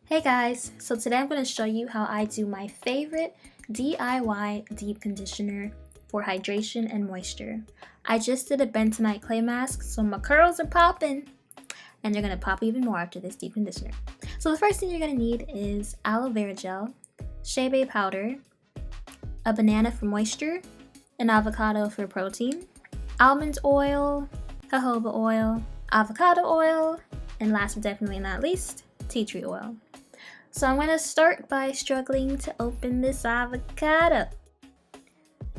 Hey guys, so today I'm going to show you how I do my favorite DIY deep conditioner for hydration and moisture. I just did a bentonite clay mask, so my curls are popping, and they're going to pop even more after this deep conditioner. So the first thing you're going to need is aloe vera gel, Chebe powder, a banana for moisture, an avocado for protein, almond oil, jojoba oil, avocado oil, and last but definitely not least, tea tree oil. So I'm going to start by struggling to open this avocado.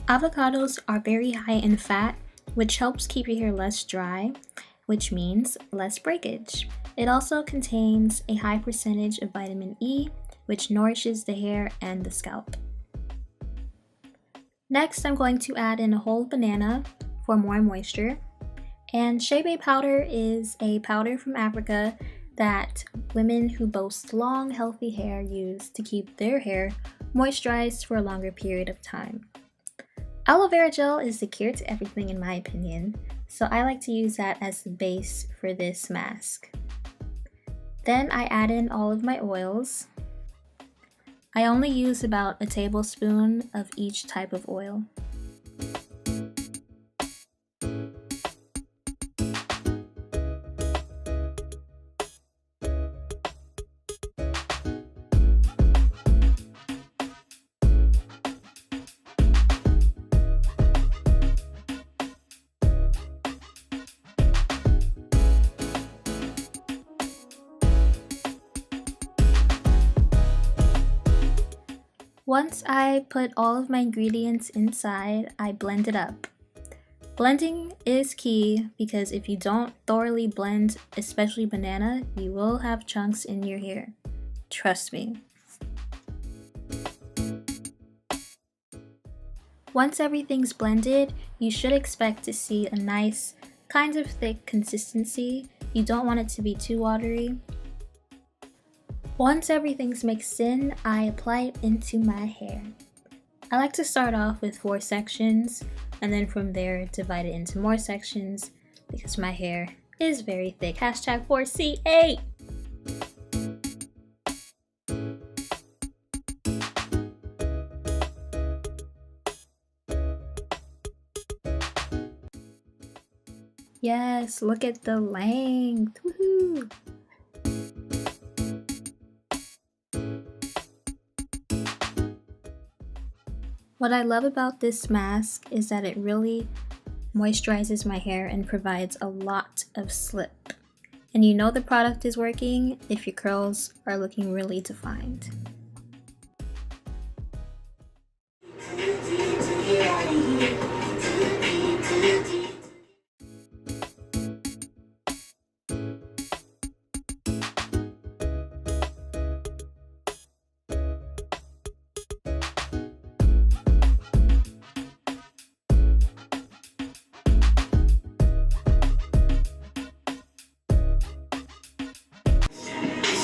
Avocados are very high in fat, which helps keep your hair less dry, which means less breakage. It also contains a high percentage of vitamin E, which nourishes the hair and the scalp. Next, I'm going to add in a whole banana for more moisture. And Chebe powder is a powder from Africa that women who boast long, healthy hair use to keep their hair moisturized for a longer period of time. Aloe vera gel is the cure to everything in my opinion, so I like to use that as the base for this mask. Then I add in all of my oils. I only use about a tablespoon of each type of oil. Once I put all of my ingredients inside, I blend it up. Blending is key because if you don't thoroughly blend, especially banana, you will have chunks in your hair. Trust me. Once everything's blended, you should expect to see a nice, kind of thick consistency. You don't want it to be too watery. Once everything's mixed in, I apply it into my hair. I like to start off with 4 sections and then from there divide it into more sections because my hair is very thick. Hashtag 4C8! Yes, look at the length! Woohoo! What I love about this mask is that it really moisturizes my hair and provides a lot of slip. And you know the product is working if your curls are looking really defined.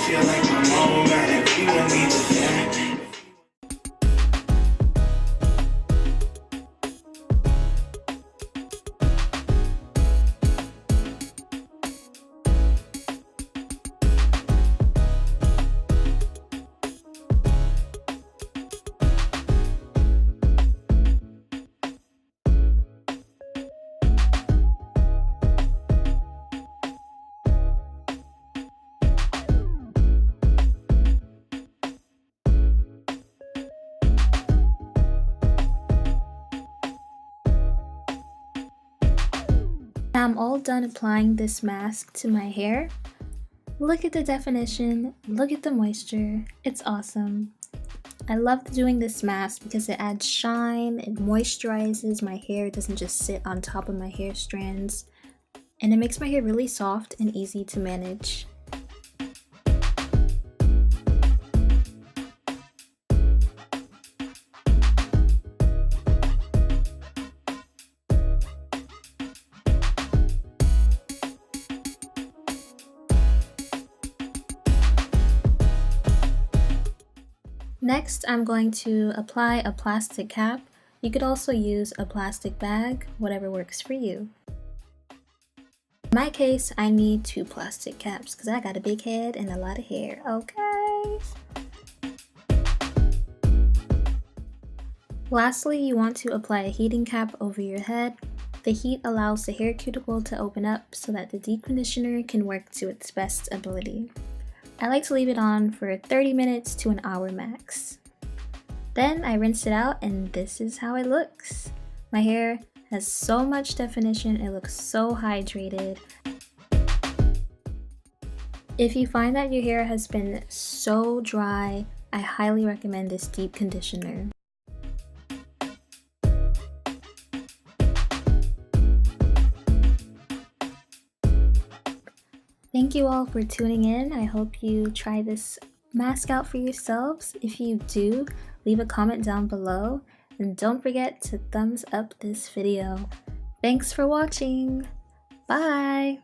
Feel like my mama got it, you want me to I'm all done applying this mask to my hair. Look at the definition, look at the moisture, it's awesome. I love doing this mask because it adds shine, it moisturizes my hair, it doesn't just sit on top of my hair strands, and it makes my hair really soft and easy to manage. Next, I'm going to apply a plastic cap. You could also use a plastic bag, whatever works for you. In my case, I need 2 plastic caps because I got a big head and a lot of hair, okay? Lastly, you want to apply a heating cap over your head. The heat allows the hair cuticle to open up so that the deep conditioner can work to its best ability. I like to leave it on for 30 minutes to an hour max. Then I rinse it out and this is how it looks. My hair has so much definition, it looks so hydrated. If you find that your hair has been so dry, I highly recommend this deep conditioner. Thank you all for tuning in. I hope you try this mask out for yourselves. If you do, leave a comment down below and don't forget to thumbs up this video. Thanks for watching. Bye!